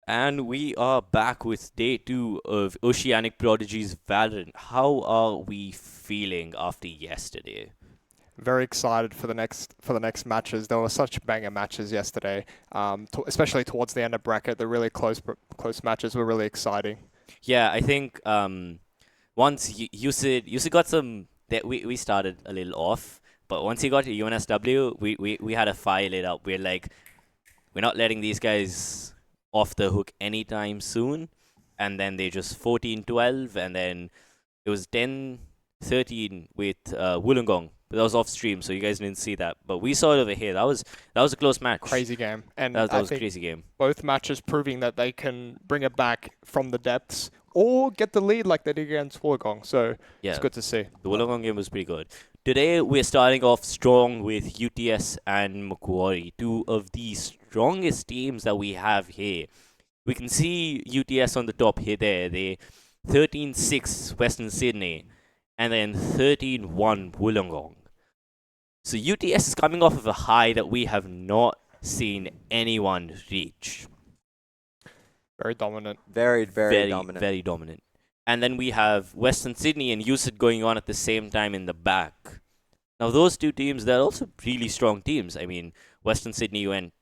And we are back with day 2 of Oceanic Prodigies Valorant. How are we feeling after yesterday? Very excited for the next matches. There were such banger matches yesterday, especially towards the end of bracket. The really close matches were really exciting. Yeah, I think once you got some that we started a little off, but once he got to UNSW, we had a fire lit up. We're like, we're not letting these guys off the hook anytime soon. And then they just 14-12, and then it was 10-13 with Wollongong. But that was off stream, so you guys didn't see that. But we saw it over here. That was a close match. Crazy game, and That I was a think crazy game. both matches proving that they can bring it back from the depths or get the lead like they did against Wollongong. So Yeah, it's good to see. the Wollongong game was pretty good. Today we're starting off strong with UTS and Macquarie, two of the strongest teams that we have here. We can see UTS on the top here. They 13-6 Western Sydney, and then 13-1 Wollongong. So UTS is coming off of a high that we have not seen anyone reach. Very dominant. Very dominant. Very dominant. And then we have Western Sydney and UCIT going on at the same time in the back. Now those two teams, they're also really strong teams. I mean, Western Sydney went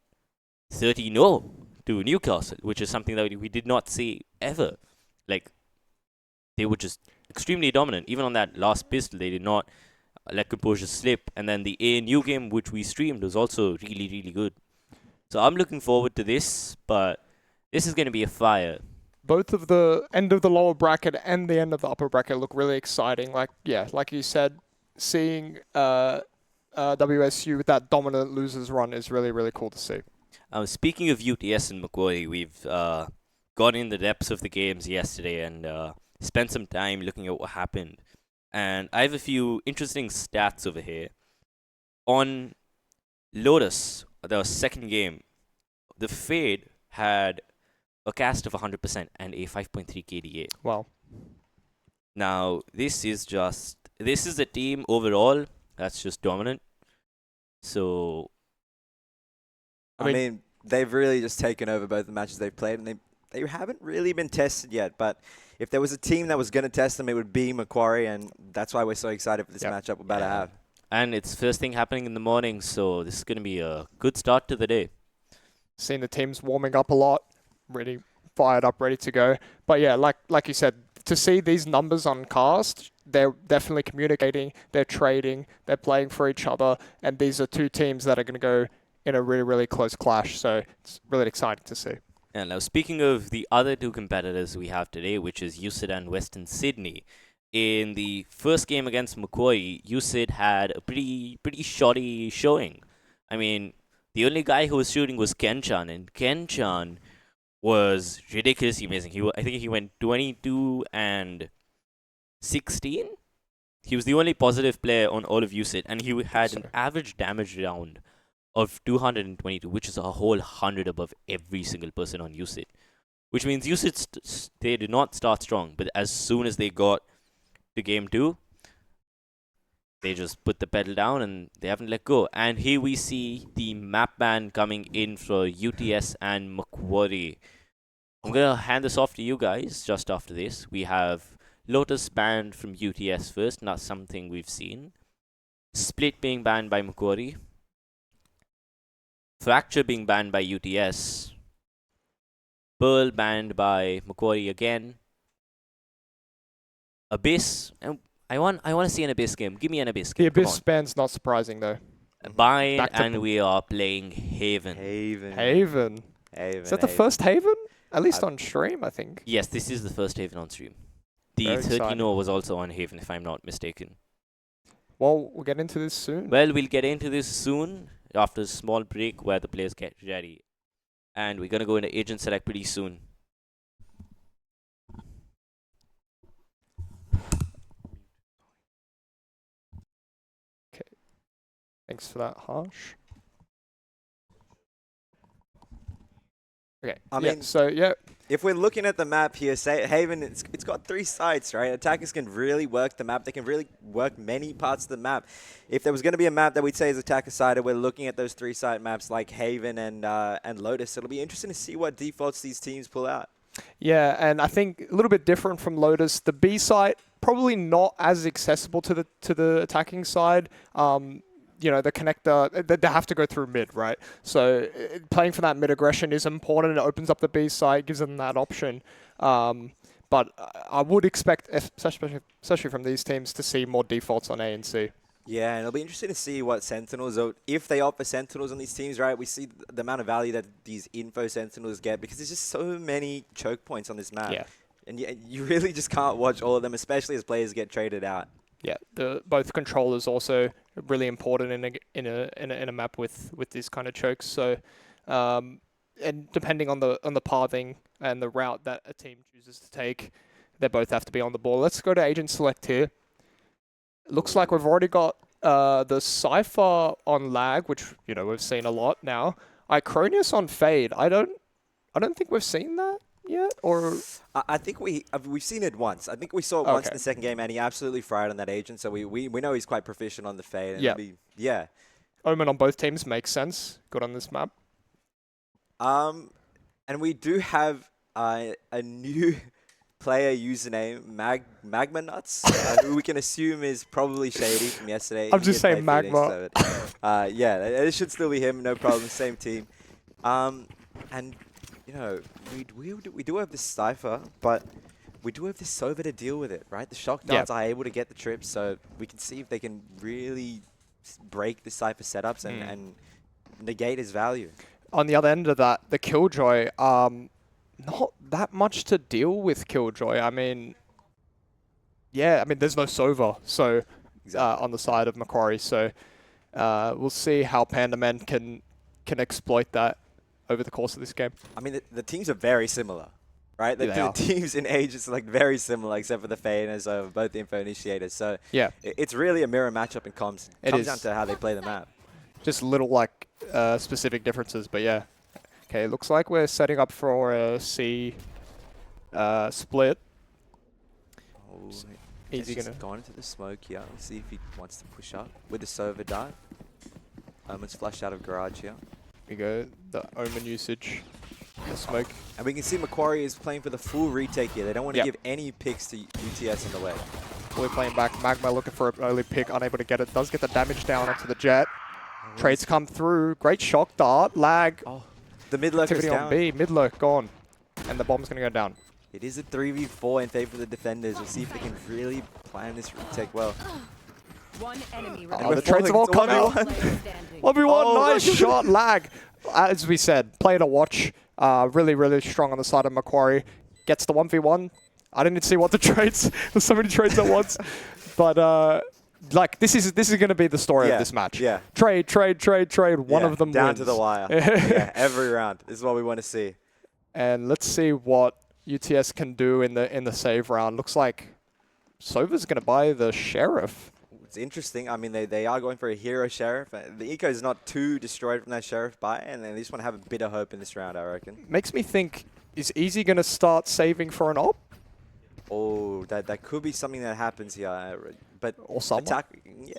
30-0 to Newcastle, which is something that we did not see ever. Like, they were just extremely dominant. Even on that last pistol, they did not let composure slip. And then the ANU game, which we streamed, was also really, really good. So I'm looking forward to this, but this is going to be a fire. Both of the end of the lower bracket and the end of the upper bracket look really exciting. Like you said, seeing WSU with that dominant losers run is really, really cool to see. Speaking of UTS and Macquarie, we've gone in the depths of the games yesterday and spent some time looking at what happened. And I have a few interesting stats over here. On Lotus, the second game, the Fade had a cast of 100% and a 5.3 KDA. Wow. Now, this is a team overall that's just dominant. So, I mean, they've really just taken over both the matches they've played, and they haven't really been tested yet. But if there was a team that was going to test them, it would be Macquarie, and that's why we're so excited for this matchup we're about to have. And it's first thing happening in the morning, so this is going to be a good start to the day. Seen the teams warming up a lot, really fired up, ready to go. But yeah, like you said, to see these numbers on cast, they're definitely communicating, they're trading, they're playing for each other, and these are two teams that are going to go in a really, really close clash. So it's really exciting to see. And now, speaking of the other two competitors we have today, which is UCIT and Western Sydney, in the first game against Macquarie, UCIT had a pretty shoddy showing. I mean, the only guy who was shooting was Kenchan, and Kenchan was ridiculously amazing. I think he went 22 and 16. He was the only positive player on all of UCIT, and he had an average damage round of 222, which is a whole 100 above every single person on UCIT. Which means UCIT, they did not start strong, but as soon as they got to game 2, they just put the pedal down and they haven't let go. And here we see the map ban coming in for UTS and Macquarie. I'm going to hand this off to you guys just after this. We have Lotus banned from UTS first, not something we've seen. Split being banned by Macquarie. Fracture being banned by UTS. Pearl banned by Macquarie again. Abyss. I want to see an Abyss game. Give me an Abyss game. The Abyss ban's not surprising though. Bind, and we are playing Haven. Haven. Is that the first Haven? At least on stream, I think. Yes, this is the first Haven on stream. The 13-0 was also on Haven, if I'm not mistaken. Well, we'll get into this soon. Well, we'll get into this soon after a small break where the players get ready. And we're going to go into Agent Select pretty soon. Okay. Thanks for that, Harsh. Okay. I mean, so yeah, if we're looking at the map here, say Haven, it's got 3 sites, right? Attackers can really work the map. They can really work many parts of the map. If there was going to be a map that we'd say is attacker-sided, we're looking at those 3-site maps like Haven and Lotus. It'll be interesting to see what defaults these teams pull out. Yeah, and I think a little bit different from Lotus. The B site probably not as accessible to the attacking side. You know, the connector, they have to go through mid, right? So playing for that mid aggression is important. It opens up the B side, gives them that option. But I would expect, especially from these teams, to see more defaults on A and C. Yeah, and it'll be interesting to see what Sentinels, or if they offer Sentinels on these teams, right? We see the amount of value that these info Sentinels get because there's just so many choke points on this map. Yeah. And you really just can't watch all of them, especially as players get traded out. Yeah, both controllers also really important in a map with these kind of chokes. So, and depending on the pathing and the route that a team chooses to take, they both have to be on the ball. Let's go to agent select here. Looks like we've already got the Cypher on lag, which we've seen a lot now. Icronius on fade. I don't think we've seen that yet, or I think we've seen it once. I think we saw it once in the second game, and he absolutely fried on that agent. So we know he's quite proficient on the fade. And yeah. Omen on both teams makes sense. Good on this map. And we do have a new player username, Magma Nuts, who we can assume is probably Shady from yesterday. I'm just saying Magma. Yeah, it should still be him. No problem. Same team. And we do have this Cypher, but we do have this Sova to deal with it, right? The shock darts are able to get the trips, so we can see if they can really break the Cypher setups and negate his value. On the other end of that, the Killjoy, not that much to deal with Killjoy. I mean, there's no Sova, so on the side of Macquarie, so we'll see how Pandaman can exploit that over the course of this game. I mean, the teams are very similar, right? The teams in age is very similar, except for the Fainers of both the Info Initiators. So yeah, it's really a mirror matchup in comms. It comes down to how they play the map. Just little specific differences, but yeah. Okay, looks like we're setting up for a C split. Oh, Easy gonna gone into the smoke here. Let's see if he wants to push up with the server dive. It's flushed out of garage here. Here we go, the Omen usage, the smoke. And we can see Macquarie is playing for the full retake here. They don't want to give any picks to UTS in the way. We're playing back. Magma looking for an early pick, unable to get it. Does get the damage down onto the Jet. Trades come through. Great shock dart. Lag. Oh, the mid lurk is down. On B. Mid lurk gone. And the bomb's going to go down. It is a 3v4 in favor of the defenders. We'll see if they can really plan this retake well. One enemy the trades have all come out. 1v1, nice shot, lag. As we said, play to watch. Really, really strong on the side of Macquarie. Gets the 1v1. I didn't see what the trades. There's so many trades at once. But this is going to be the story of this match. Yeah. Trade. One of them down wins. To the wire. Every round. This is what we want to see. And let's see what UTS can do in the save round. Looks like Sova's going to buy the Sheriff. It's interesting. I mean, they are going for a hero Sheriff. The eco is not too destroyed from that Sheriff buy, and they just want to have a bit of hope in this round, I reckon. Makes me think, is Easy going to start saving for an op? Oh, that could be something that happens here. But or someone.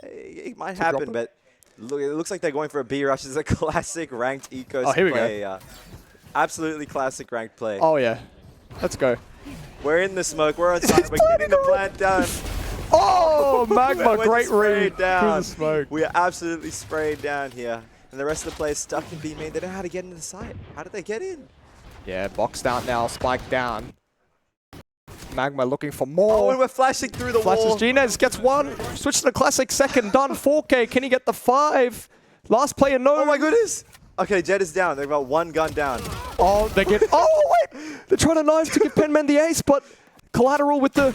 It might happen, but look, it looks like they're going for a B rush. This is a classic ranked eco here we play. go. Absolutely classic ranked play. Oh, yeah. Let's go. We're in the smoke. We're on side. We're getting the plant down. Oh, Magma, great read down. through the smoke. We are absolutely sprayed down here. And the rest of the players stuck in B main. They don't know how to get into the site. How did they get in? Yeah, box down now, spike down. Magma looking for more. Oh, and we're flashing through the wall. Flashes Ginez, gets one. Switch to the classic second, done. 4K, can he get the 5? Last player, no. Oh my goodness. Okay, Jet is down. They've got one gun down. Oh, they get, oh wait. They're trying to knife to give Penman the ace, but collateral with the...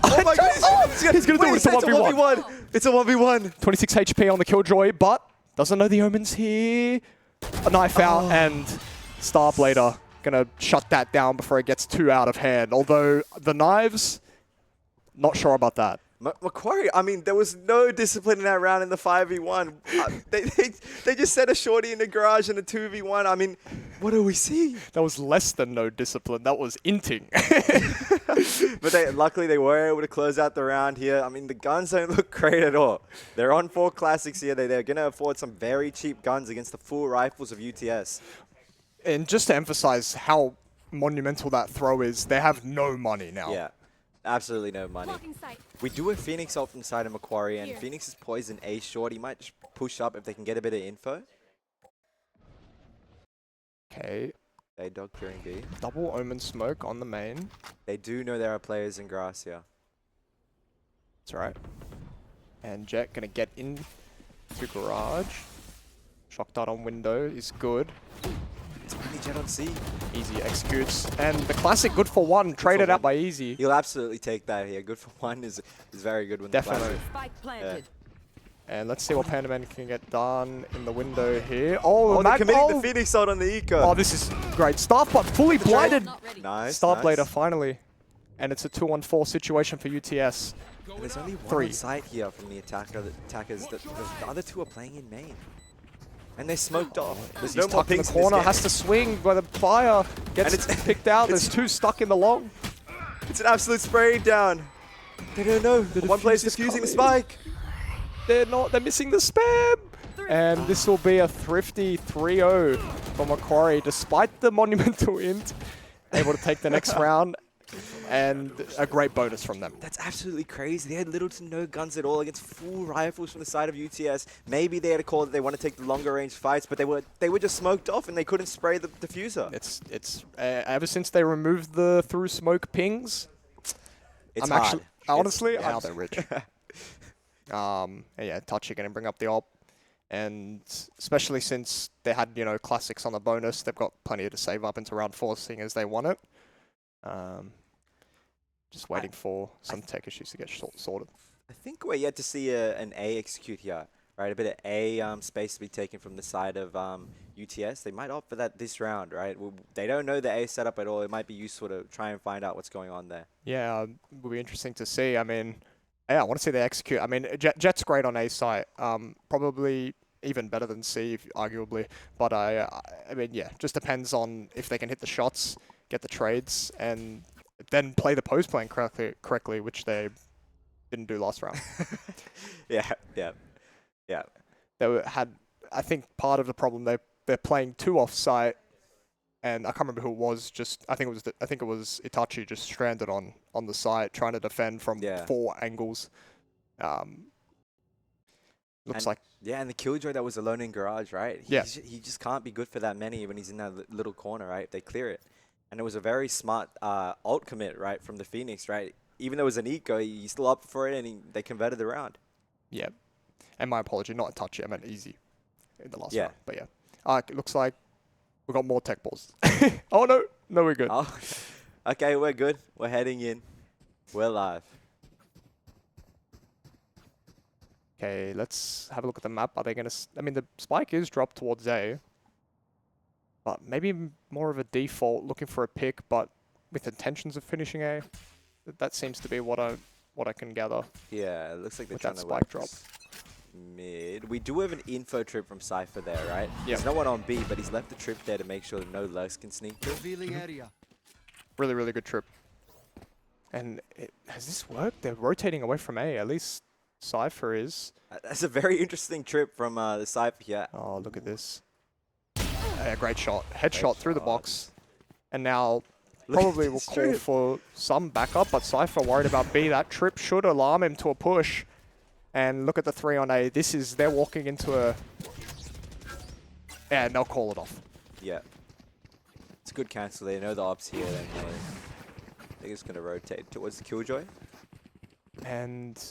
Oh my goodness. He's going to do it. It's a 1v1. It's a 1v1. 26 HP on the Killjoy, but doesn't know the Omen's here. A knife out and Starblader going to shut that down before it gets too out of hand. Although the knives, not sure about that. Macquarie, I mean, there was no discipline in that round in the 5v1. They just set a shorty in the garage in a 2v1. I mean, what do we see? That was less than no discipline. That was inting. But luckily they were able to close out the round here. I mean, the guns don't look great at all. They're on 4 classics here. They're going to afford some very cheap guns against the full rifles of UTS. And just to emphasize how monumental that throw is, they have no money now. Yeah, absolutely no money. Blocking sight. We do have Phoenix ult from the side of Macquarie, and Here. Phoenix is poised in A short. He might just push up if they can get a bit of info. Okay, They dog clearing B. double omen smoke on the main. They do know there are players in grass here. That's right. And Jet gonna get in to garage. Shock dart on window is good. It's only Jet on C. Easy executes. And the classic good for one, traded out by Easy. He'll absolutely take that here. Good for one is very good when Definitely. the classic. Spike planted. And let's see what Pandaman can get done in the window here. Oh, Oh, the they're committing oh. the Phoenix ult on the eco. Oh, this is great stuff, but fully blinded. Not ready. Nice, Starblader nice. finally. And it's a 2-on-4 situation for UTS. And there's only one 3. on site here from the attackers. The other 2 are playing in main. And they smoked off. There's He's no more tucked in the pings in this corner, game. has to swing by the fire. Gets And it's- picked out. There's it's- 2 stuck in the long. It's an absolute spray down. They don't know. One player's defuse is defusing the coming. spike. They're missing the spam. And this will be a thrifty 3-0 for Macquarie, despite the monumental int. Able to take the next round. And a great bonus from them. That's absolutely crazy. They had little to no guns at all against full rifles from the side of UTS. Maybe they had a call that they want to take the longer range fights, but they were just smoked off and they couldn't spray the diffuser. It's ever since they removed the through smoke pings, It's I'm hard. actually honestly, Yeah. now they're rich. And yeah, Touchy going to bring up the op, and especially since they had classics on the bonus, they've got plenty to save up into round 4, seeing as they want it. Just waiting for some tech issues to get sorted. I think we're yet to see an A execute here, right? A bit of A space to be taken from the side of UTS. They might opt for that this round, right? They don't know the A setup at all. It might be useful to try and find out what's going on there. Yeah, will be interesting to see. I mean, yeah, I want to see they execute. I mean, Jet's great on A site. Probably even better than C, arguably. But I mean, yeah, just depends on if they can hit the shots, get the trades, and then play the post plan correctly, which they didn't do last round. Yeah. They had, I think, part of the problem they're playing 2 off site, and I can't remember who it was. I think it was Itachi just stranded on the site trying to defend from 4 angles. Looks like. Yeah, and the Killjoy that was alone in garage, right? Yeah. He just can't be good for that many when he's in that little corner, right? They clear it. And it was a very smart ult commit, right, from the Phoenix, right? Even though it was an eco, he still opted for it, and they converted the round. Yeah. And my apology, not Touchy, I meant Easy in the last Yeah. round. But yeah. It looks like we got more tech balls. Oh, no. No, we're good. Oh, okay, we're good. We're heading in. We're live. Okay, let's have a look at the map. Are they going to... I mean, the spike is dropped towards A. But maybe more of a default, looking for a pick, but with intentions of finishing A. That seems to be what I can gather. Yeah, it looks like they're With trying that to spike work drop. this mid. We do have an info trip from Cypher there, right? Yeah. There's no one on B, but he's left the trip there to make sure that no lurks can sneak through. Revealing area. Really, really good trip. And has this worked? They're rotating away from A. At least Cypher is. That's a very interesting trip from the Cypher here. Oh, look at this. Yeah, great shot. Headshot through the shot. box. And now Look at probably will this call trip. for some backup, but Cypher worried about B. That trip should alarm him to a push. And look at the 3 on A. They're walking into a... Yeah, and they'll call it off. Yeah. It's a good cancel. They know the ops here, and they're just going to rotate towards the Killjoy. And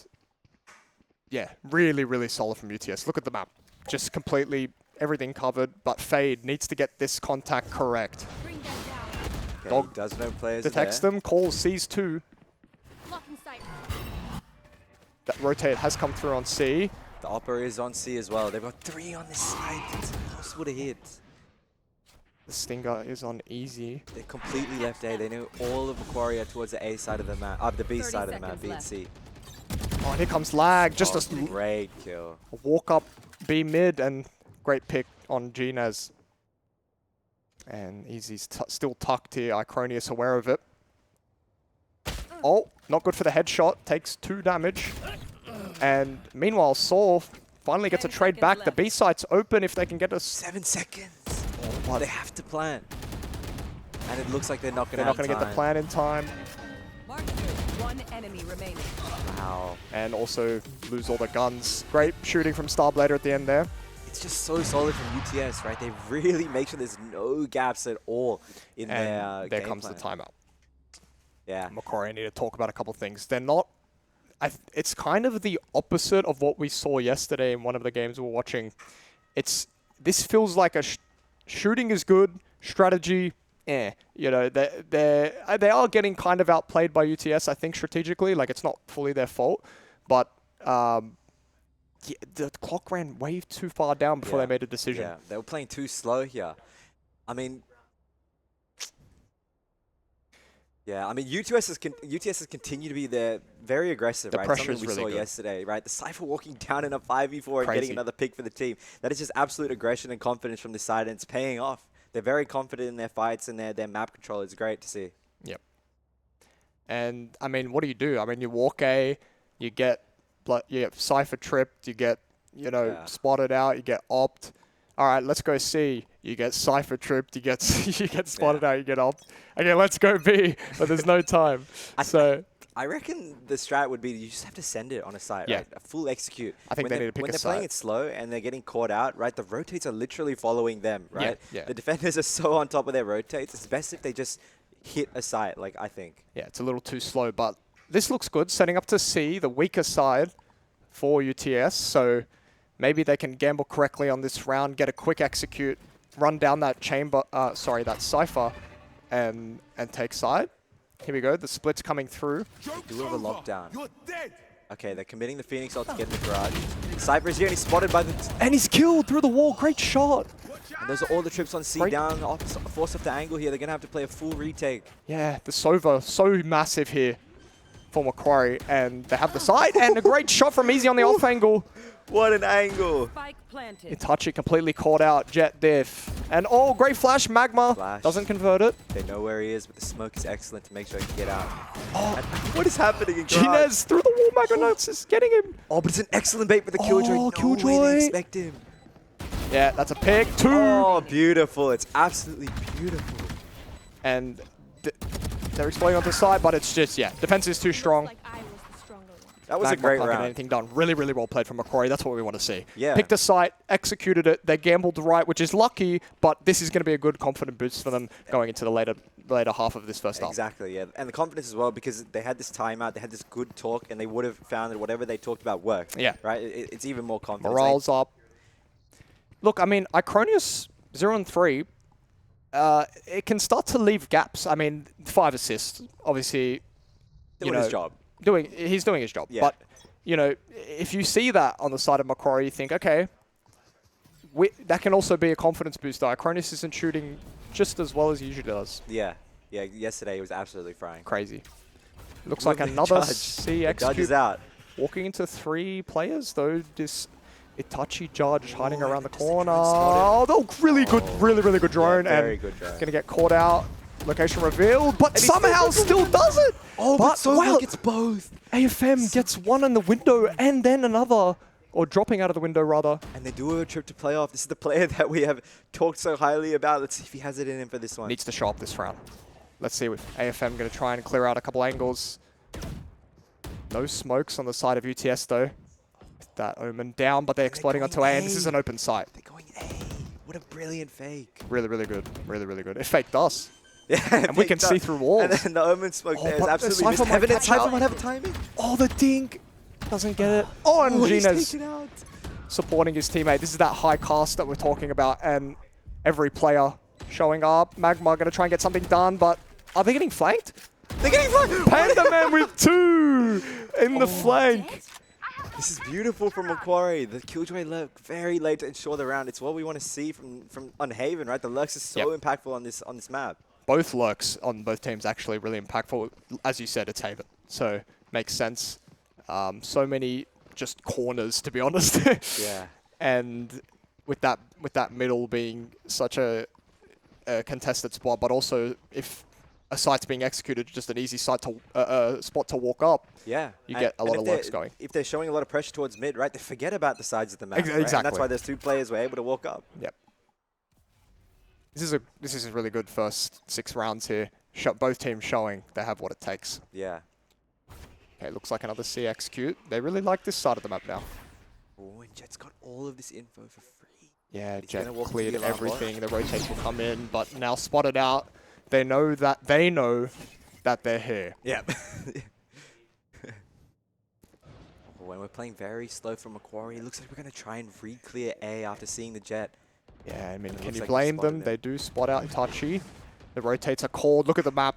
yeah, really, really solid from UTS. Look at the map. Just completely everything covered, but Fade needs to get this contact correct. Bring them down. Okay, Dog he does know players Detects there. them, calls, sees 2. Blocking sight. That rotate has come through on C. The Opera is on C as well. They've got 3 on this side. It's impossible to hit. The Stinger is on easy. They completely left A. They know all of Macquarie are towards the A side of the map, the B 30 side of the map, seconds B and left. C. Oh, and here comes Lag. Just a great kill. walk up B mid and great pick on Ginez. And Easy's still tucked here. Icronius aware of it. Oh, not good for the headshot. Takes 2 damage. And meanwhile, Saul finally gets a trade back. The B site's open if they can get a 7 seconds. what? They have to plant. And it looks like they're not going to get the plan in time. One enemy remaining. Wow. And also lose all the guns. Great shooting from Starblader at the end there. It's just so solid from UTS, right? They really make sure there's no gaps at all in their And there game comes plan. the timeout. Yeah. Macquarie, I need to talk about a couple of things. They're not... it's kind of the opposite of what we saw yesterday in one of the games we were watching. This feels like shooting is good, strategy, You know, they are getting kind of outplayed by UTS, I think, strategically. Like, it's not fully their fault. But yeah, the clock ran way too far down before they made a decision. Yeah, they were playing too slow here. I mean... Yeah, I mean, UTS has continued to be there, very aggressive, The right? pressure's Something we really saw good. yesterday, right? The Cypher walking down in a 5v4 and getting another pick for the team. That is just absolute aggression and confidence from this side, and it's paying off. They're very confident in their fights, and their map control is great to see. Yep. And, I mean, what do? I mean, you walk A, you get Cypher tripped, you get, you know, spotted out, you get opt. All right, let's go C. You get Cypher tripped, you get spotted out, you get opt. Okay, let's go B, but there's no time. I reckon the strat would be you just have to send it on a site, right? A full execute. I think they need to pick a When they're site. playing it slow and they're getting caught out, right, the rotates are literally following them, right? Yeah. The defenders are so on top of their rotates. It's best if they just hit a site, like, I think. Yeah, it's a little too slow, but this looks good. Setting up to C, the weaker side for UTS, so maybe they can gamble correctly on this round, get a quick execute, run down that chamber, that Cypher, and take side. Here we go, the split's coming through. They do have a lockdown. Okay, they're committing the Phoenix ult to get in the garage. Cypher is here and he's spotted by the... And he's killed through the wall, great shot. And those are all the trips on C down, force off the angle here. They're going to have to play a full retake. Yeah, the Sova, so massive here for Macquarie, and they have the side, and a great shot from Easy on the off angle. What an angle. Spike planted. Itachi completely caught out, Jet diff. And oh, great flash, Magma doesn't convert it. They know where he is, but the smoke is excellent to make sure he can get out. Oh, what is happening in garage? Ginez through the wall, Magma Notes is getting him. Oh, but it's an excellent bait for the Killjoy. Oh, No Killjoy. way they expect him. Yeah, that's a pick. 2. Oh, beautiful. It's absolutely beautiful. And they're exploiting on the side, but it's just, defense is too strong. Like I was the stronger one. That was a Magma great can't get round. anything done. Really, really well played from Macquarie. That's what we want to see. Yeah. Picked a site, executed it. They gambled right, which is lucky, but this is going to be a good confident boost for them going into the later half of this first half. Exactly, yeah. And the confidence as well, because they had this timeout, they had this good talk, and they would have found that whatever they talked about worked. Yeah. Right? It's even more confidence. Morale's up. Look, I mean, Icronius 0-3, it can start to leave gaps. I mean, 5 assists, obviously. Doing his job. He's doing his job. Yeah. But, you know, if you see that on the side of Macquarie, you think, okay, that can also be a confidence booster. Icronius isn't shooting just as well as he usually does. Yeah. Yeah, yesterday he was absolutely frying. Crazy. Looks like another C execute. Judge is out. Walking into 3 players, though. This Itachi Judge hiding around the just a corner. drone spotted. Oh, really good drone. Yeah, very and good drone. Gonna get caught out. Location revealed, but somehow still does it. Oh, but so gets both. AFM gets one in the window and then another, or dropping out of the window rather. And they do have a trip to playoff. This is the player that we have talked so highly about. Let's see if he has it in him for this one. Needs to show up this round. Let's see if AFM going to try and clear out a couple angles. No smokes on the side of UTS though. With that Omen down, but they're exploding onto A, and this is an open site. They're going A. What a brilliant fake. Really, really good. Really, really good. It faked us. Yeah, And we can see through walls. And then the Omen smoke there is but absolutely missed. Cypher might Heaven and catch Cypher out. might have a timing. Oh, the dink doesn't get it. Oh, and He's Ginez taken out. supporting his teammate. This is that high cast that we're talking about, and every player showing up. Magma going to try and get something done, but are they getting flanked? They're getting flanked. Panda Man with 2 in the flank. This is beautiful from Macquarie. The Killjoy lurk very late to ensure the round. It's what we want to see from on Haven, right? The lurks is so impactful on this map. Both lurks on both teams actually really impactful. As you said, it's Haven, so makes sense. So many just corners, to be honest. Yeah. And with that middle being such a contested spot, but also if a site's being executed, just an easy site to spot to walk up. Yeah. You get a lot of lurks going. If they're showing a lot of pressure towards mid, right, they forget about the sides of the map. Right? Exactly. And that's why those 2 players were able to walk up. Yep. This is a really good first 6 rounds here. Both teams showing they have what it takes. Yeah. Okay, looks like another C execute. They really like this side of the map now. Oh, and Jet's got all of this info for free. Yeah, He's Jet gonna walk cleared into the alarm bot. everything. The rotates will come in, but now spotted out. They know that they're here. Yeah. When we're playing very slow from Macquarie, it looks like we're going to try and re-clear A after seeing the Jet. Yeah, I mean, It can looks you like he blame spotted them? it. They do spot out Itachi. The rotates are called. Look at the map.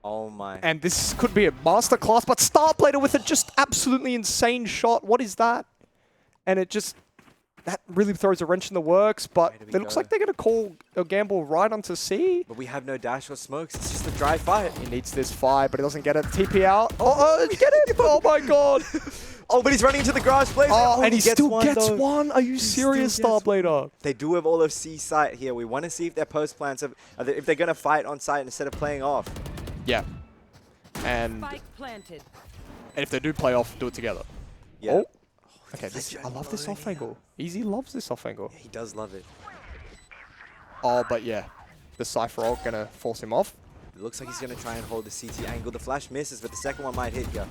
Oh my. And this could be a masterclass, but Starplater with a just absolutely insane shot. What is that? And it just, that really throws a wrench in the works, but Where do it we looks go? like they're going to call a gamble right onto C. But we have no dash or smokes. It's just a dry fight. He needs this fire, but he doesn't get it. TP out. Oh, get it! Oh my god! Oh, but he's running into the garage place. Oh, and he still gets though. one. Are you serious, still gets Starplater? They do have all of C site here. We want to see if their post plans have, if they're going to fight on site instead of playing off. Yeah. And Spike planted. if they do play off, do it together. Yeah. Oh. Okay, Legend I love this alone, off yeah. angle. Easy loves this off angle. Yeah, he does love it. Oh, but yeah. The Cypher ult gonna force him off. It looks like he's going to try and hold the CT angle. The flash misses, but the second one might hit you.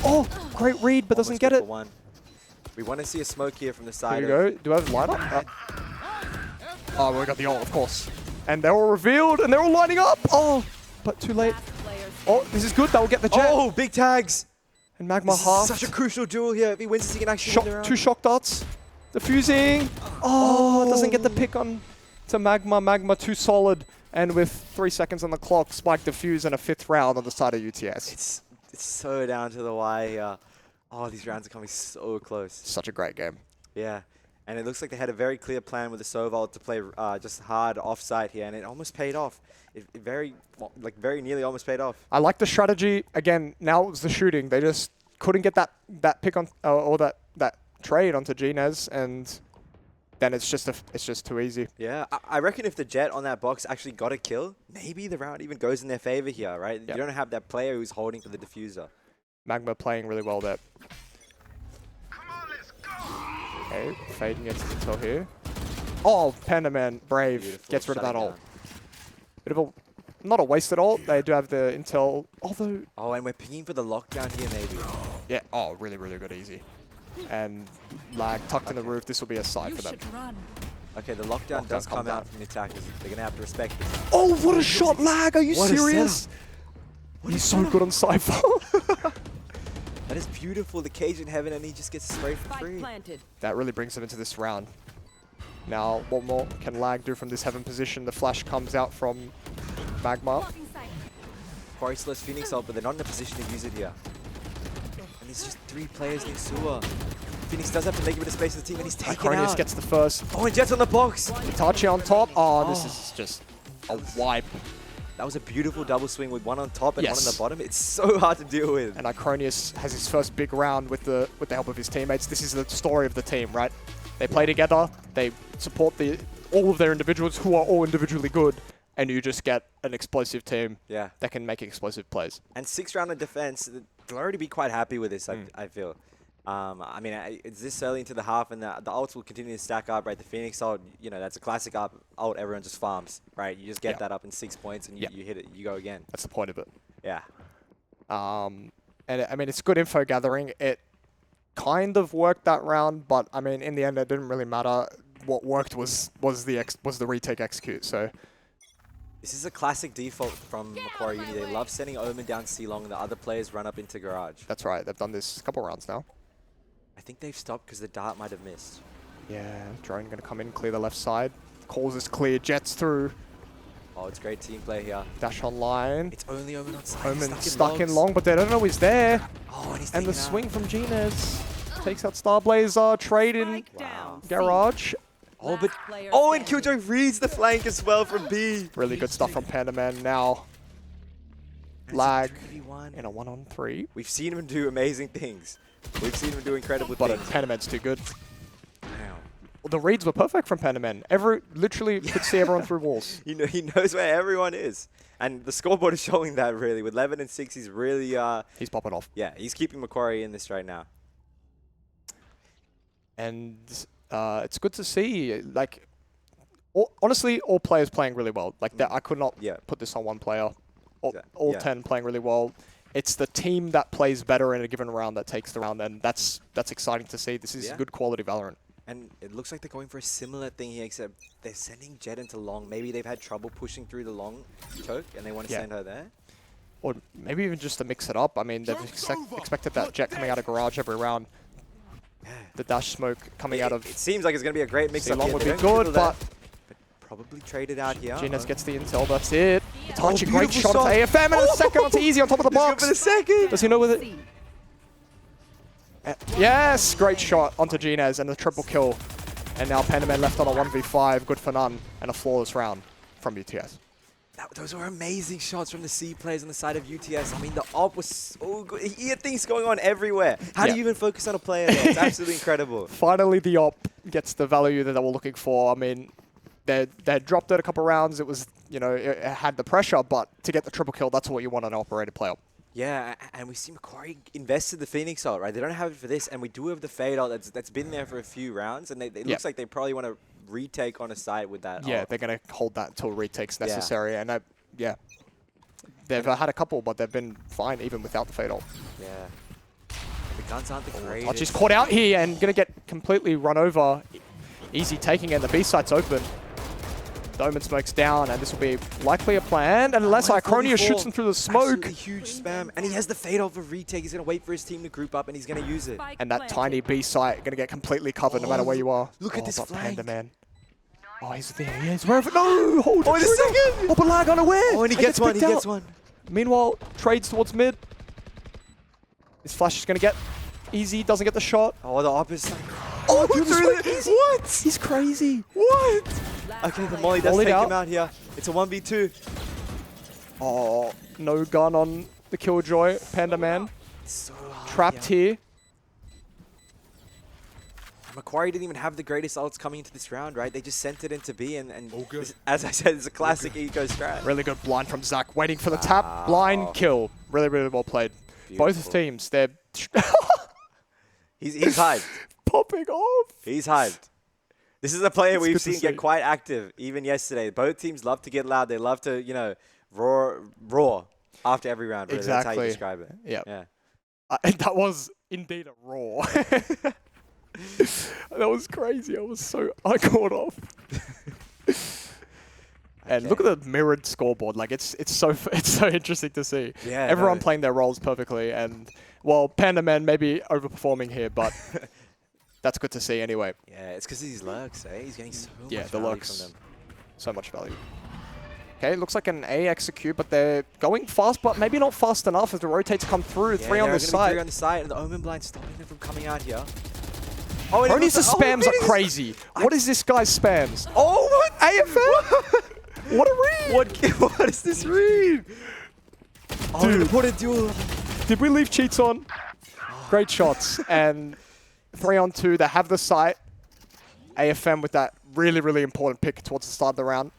Oh, great read, but doesn't Almost get hit it. for one. We want to see a smoke here from the Here side. we go. Do I have light up? Oh, we got the ult, of course. And they're all revealed, and they're all lining up. Oh, but too late. Last player Oh, this is good. That will get the jet. Oh, big tags. And Magma This is half. such a crucial duel here. If he wins this, he can actually win the round. 2 shock darts. Diffusing. Oh, doesn't get the pick on to Magma. Magma too solid. And with 3 seconds on the clock, Spike defuse and a 5th round on the side of UTS. It's so down to the wire here. Oh, these rounds are coming so close. Such a great game. Yeah. And it looks like they had a very clear plan with the Sovol to play just hard offside here, and it almost paid off. It very nearly almost paid off. I like the strategy. Again, now it was the shooting. They just couldn't get that pick on or that trade onto Ginez, and then it's just too easy. Yeah, I reckon if the Jet on that box actually got a kill, maybe the round even goes in their favor here, right? Yep. You don't have that player who's holding for the diffuser. Magma playing really well there. Okay, fading gets the intel here. Oh, Panda Man, brave, Beautiful, gets rid of that shutting ult. down. Bit of a, not a wasted ult. They do have the intel, although, Oh, and we're pinging for the lockdown here, maybe. yeah, oh, really, really good, easy. And lag tucked in the roof. This will be a side You for them. should run. Okay, the lockdown does calm come down. out from the attackers. They're going to have to respect this. Oh, what a shot, lag! Are you What a serious? He's so good on Cypher. That is beautiful. The cage in heaven, and he just gets sprayed for Spike free. planted. That really brings them into this round. Now, what more can lag do from this heaven position? The flash comes out from Magma. Blocking sight. Quarry still has Phoenix ult, but they're not in a position to use it here. And there's just 3 players near Sewer. Phoenix does have to make a bit of space for the team, and he's taken Iconius out. gets the first. Oh, and Jet's on the box. Itachi on top. Oh, this is just a wipe. That was a beautiful double swing with one on top and one on Yes. the bottom. It's so hard to deal with. And Iconius has his first big round with the help of his teammates. This is the story of the team, right? They play together. They support all of their individuals who are all individually good, and you just get an explosive team Yeah. that can make explosive plays. And 6 round of defense, they'll already be quite happy with this, I feel. I mean, it's this early into the half, and the ults will continue to stack up, right? The Phoenix ult, you know, that's a classic ult everyone just farms, right? You just get Yeah. that up in 6 points, and you hit it, you go again. That's the point of it. Yeah. And I mean, it's good info gathering. It kind of worked that round, but I mean, in the end, it didn't really matter. What worked was the retake execute. So This is a classic default from Macquarie Uni. They love sending Omen down C long, and the other players run up into garage. that's right. They've done this a couple rounds now. I think they've stopped because the dart might have missed. Yeah, drone gonna come in, clear the left side. Calls is clear, jets through. Oh, it's great team play here. Dash online. It's only Omen on side. Omen He's stuck in logs. long, but they don't know he's there. Oh, and he's And the taken out. swing from Ginez takes out Starblazer. Trade in Spike down. garage. Oh, but Last player oh, and standing. Killjoy reads the flank as well from B. Really good stuff from Panda Man now. lag 2v1. in a 1-on-3. We've seen him do amazing things. We've seen him do incredible But things. Panaman's too good. Wow. The reads were perfect from Panaman. Literally could see everyone through walls. He knows where everyone is. And the scoreboard is showing that really. With 11 and 6, he's really, He's popping off. yeah, he's keeping Macquarie in this right now. And it's good to see. Like, honestly, all players playing really well. Like, I could not put this on one player. All 10 playing really well. It's the team that plays better in a given round that takes the round, and that's exciting to see. This is good quality Valorant. And it looks like they're going for a similar thing here, except they're sending Jet into long. Maybe they've had trouble pushing through the long choke, and they want to send her there. Or maybe even just to mix it up. I mean, they've expected that Jet coming out of garage every round. The dash smoke coming out of... It seems like it's going to be a great mix-up long here. would They be don't good, fiddle but... probably traded out here. Genius gets the intel, that's it. Itachi, great beautiful shot onto shot. AFM, and a second onto Easy on top of the Let's go box. for the second. Does he know with it? Yes, great shot onto Genius and the triple kill. And now Panaman left on a 1v5, good for none, and a flawless round from UTS. Those were amazing shots from the C players on the side of UTS. I mean, the op was so good. He had things going on everywhere. How do you even focus on a player there? It's absolutely incredible. Finally, the op gets the value that they were looking for. I mean, they dropped it a couple rounds. It was, you know, it had the pressure, but to get the triple kill, that's what you want an operated player. Yeah, and we see Macquarie invested the Phoenix ult, right? They don't have it for this, and we do have the Fade ult that's been there for a few rounds, and it looks like they probably want to retake on a site with that ult. They're going to hold that until retake's necessary, and they've had a couple, but they've been fine even without the Fade ult. Yeah. The guns aren't the greatest. Touch is caught out here and going to get completely run over. Easy taking it, and the B site's open. The Omen smoke's down, and this will be likely a plan. And unless Iconia shoots him through the smoke. Absolutely huge spam. And he has the Fade ult for retake. He's going to wait for his team to group up, and he's going to use it. And that tiny B site going to get completely covered no matter where you are. Look at this flank. Panda Man. Oh, he's there. He is. Wherever. No! Hold Oh, in a second! Hop a lag unaware. Oh, and he gets one. He gets one. Meanwhile, trades towards mid. This flash is going to get Easy. Doesn't get the shot. Oh, the opposite. Oh, through the the- Easy. What? He's crazy. What? Okay, the Molly does Mollied take out. him out here. It's a 1v2. Oh, no gun on the Killjoy. Panda Man. So hard Trapped here. here. Macquarie didn't even have the greatest ults coming into this round, right? They just sent it into B, and this, as I said, it's a classic eco strat. Really good blind from Zach. Waiting for the tap. Blind kill. Really, really well played. Both Beautiful. teams, they're He's hyped. popping off. He's hyped. This is a player It's we've good to seen get see. quite active, even yesterday. Both teams love to get loud. They love to, you know, roar after every round. Really. That's how you Exactly. describe it. Yep. Yeah. That was indeed a roar. That was crazy. I caught off. And look at the mirrored scoreboard. Like it's so interesting to see. Yeah. Everyone no. playing their roles perfectly, and well, Panda Man may be overperforming here, but that's good to see anyway. Yeah, it's because of these lurks, eh? He's getting so much The value lurks. from them. So much value. Okay, looks like an A execute, but they're going fast, but maybe not fast enough as the rotates come through. Yeah, Three on there are this gonna be side. three on the side, and the Omen blind stopping them from coming out here. Oh, and Only's the spams are Phoenix- crazy. What is this guy's spams? Oh, what? AFM? What a read! What is this read? Oh, Dude. what a duel. Did we leave cheats on? Great shots. And 3-on-2, they have the site. AFM with that really, really important pick towards the start of the round.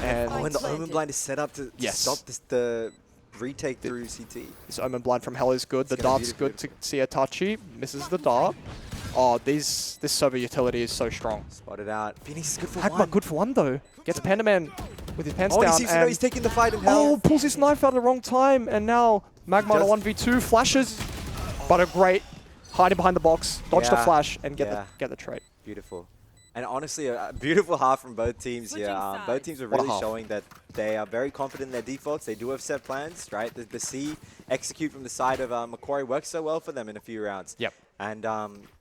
And Oh, and the Omen blind is set up to Yes. stop the retake through CT. this Omen blind from Hell is good. The It's gonna be dart's good to beautiful. see Itachi. Misses the dart. Oh, this server utility is so strong. Spotted out. Phoenix is good for Magma one. good for one though. Gets Panda Man with his pants Oh, he down. seems to know and he's taking the fight in hell. oh, pulls his knife out at the wrong time. And now Magma on a 1v2 flashes. But a great hiding behind the box. Dodge the Yeah. flash and get Yeah. the trade. Beautiful. And honestly, a beautiful half from both teams here. Switching Both teams are What a really half. showing that they are very confident in their defaults. They do have set plans, right? The C execute from the side of Macquarie works so well for them in a few rounds. Yep. And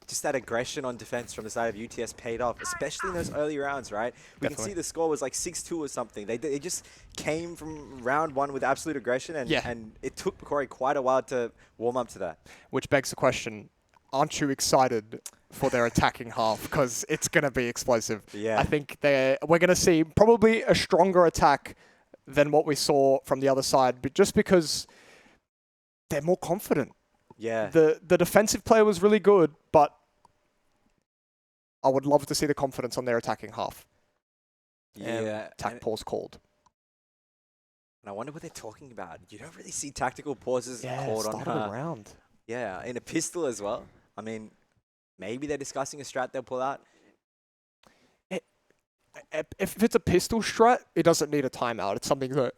just that aggression on defense from the side of UTS paid off, especially in those early rounds, right? We can Definitely. see the score was like 6-2 or something. They just came from round one with absolute aggression, and, Yeah. and it took Macquarie quite a while to warm up to that. Which begs the question, aren't you excited for their attacking half? Because it's going to be explosive. Yeah. I think we're going to see probably a stronger attack than what we saw from the other side, but just because they're more confident. Yeah. The defensive play was really good, but I would love to see the confidence on their attacking half. And Yeah. attack pause called. And I wonder what they're talking about. You don't really see tactical pauses Yeah, called on started around. Yeah, in a pistol as well. I mean, maybe they're discussing a strat they'll pull out. If it's a pistol strat, it doesn't need a timeout. It's something like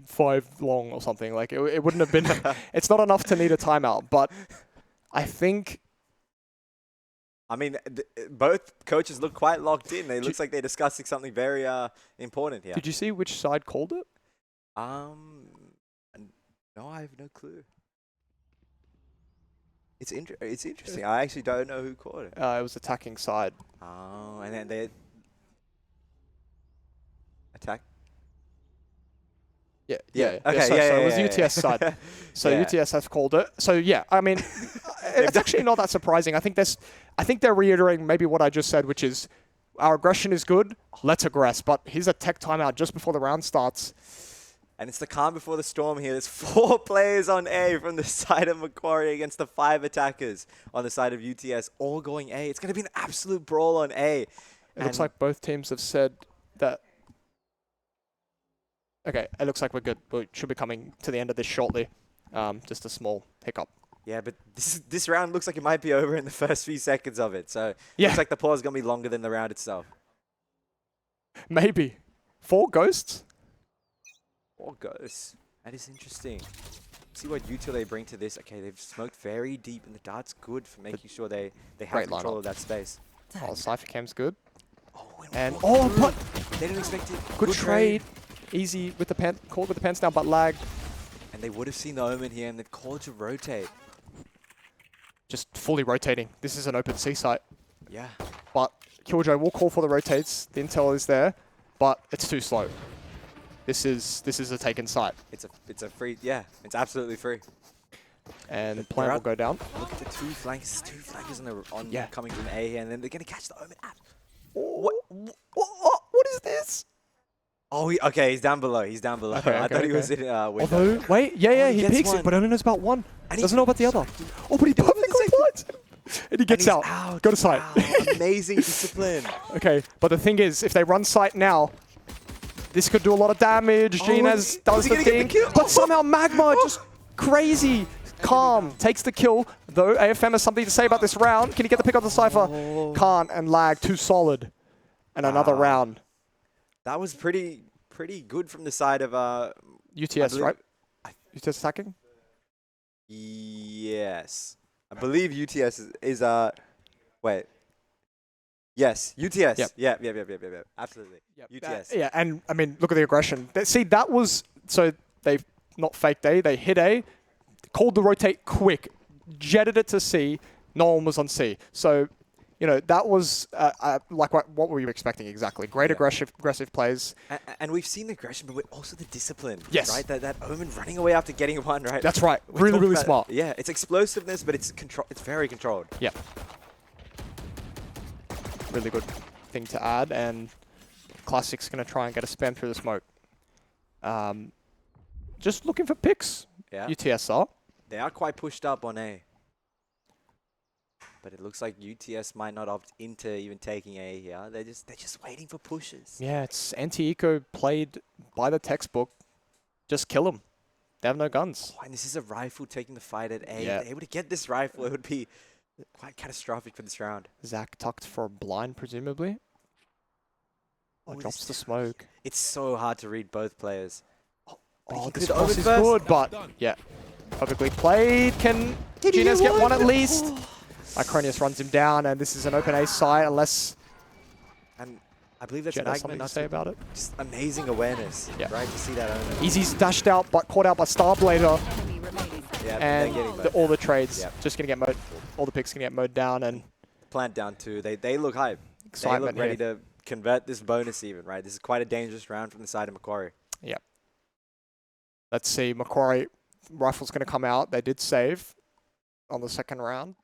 5 long or something. Like it wouldn't have been. It's not enough to need a timeout. But I think. I mean, both coaches look quite locked in. It looks like they're discussing something very important here. Did you see which side called it? No, I have no clue. It's interesting. I actually don't know who called it. It was attacking side. Oh, and then they attack. Yeah. Okay. So Yeah. it was UTS side. So Yeah. UTS have called it. So yeah, I mean, it's actually not that surprising. I think they're reiterating maybe what I just said, which is our aggression is good. Let's aggress. But here's a tech timeout just before the round starts. And it's the calm before the storm here. There's 4 players on A from the side of Macquarie against the 5 attackers on the side of UTS, all going A. It's going to be an absolute brawl on A. It looks like both teams have said that. Okay, it looks like we're good. We should be coming to the end of this shortly. Just a small hiccup. Yeah, but this round looks like it might be over in the first few seconds of it. So Yeah. looks like the pause is going to be longer than the round itself. Maybe 4 ghosts. 4 ghosts. That is interesting. See what util they bring to this. Okay, they've smoked very deep, and the dart's good for making sure they have Great control lineup. of that space. Oh, Cypher Cam's good. And But they didn't expect it. good trade. Easy with the pen. Caught with the pants down, but lag. And they would have seen the omen here, and they've called to rotate. Just fully rotating. This is an open C site. Yeah. But Killjoy will call for the rotates. The intel is there, but it's too slow. This is a taken site. It's a free. Yeah, it's absolutely free. And plant will go down. Look at the 2 flankers. 2 flankers coming from A here, and then they're gonna catch the omen. What is this? Oh, okay, he's down below. He's down below. Okay, I thought he okay. was in window. Although, wait, yeah, he he gets peeks one. it, but only knows about one. And he Doesn't know about the other. Oh, but he perfectly blinds him. And he gets he's out. Go to site. Wow, amazing discipline. Okay, but the thing is, if they run site now, this could do a lot of damage. Gines does the thing, but somehow Magma just crazy. Calm takes the kill, though AFM has something to say about this round. Can he get the pick on the Cypher? Can't, and lag too solid. And another round. That was pretty good from the side of UTS, right? UTS attacking? Yes. I believe UTS is wait. Yes, UTS. Yep. Yeah. Absolutely. UTS. Yeah, and I mean, look at the aggression. See, that was, so they've not faked A, they hit A, called the rotate quick, jetted it to C, no one was on C. So, you know, that was like what were you expecting exactly? Great aggressive plays. And we've seen the aggression, but also the discipline. Yes. Right? That omen running away after getting one, right? That's right. We Really, talked really about- smart. Yeah, it's explosiveness, but it's very controlled. Yeah. Really good thing to add, and Classic's going to try and get a spam through the smoke. Just looking for picks. Yeah. UTS are. They are quite pushed up on A. But it looks like UTS might not opt into even taking A here. They're just waiting for pushes. Yeah, it's anti-eco played by the textbook. Just kill them. They have no guns. Oh, and this is a rifle taking the fight at A. Yeah. If they're able to get this rifle, it would be quite catastrophic for this round. Zach tucked for a blind, presumably. Oh, Drops this- the smoke. It's so hard to read both players. Oh, he this could cross open is first. good, but yeah. Perfectly played. Can Gines get one at least? Icronius runs him down, and this is an open A side, unless And I believe that's Jet has Magma. something to Not say about it. just amazing awareness, Yeah. right? To see that omen. Easy's dashed out, but caught out by Starblader, Enemy remaining. Yeah, and they're getting all the trades Yep. just gonna get mowed. All the picks gonna get mowed down, and plant down too. They look hype. They excitement look ready here. to convert this bonus even, right? This is quite a dangerous round from the side of Macquarie. Yep. Let's see. Macquarie rifle's gonna come out. They did save on the second round,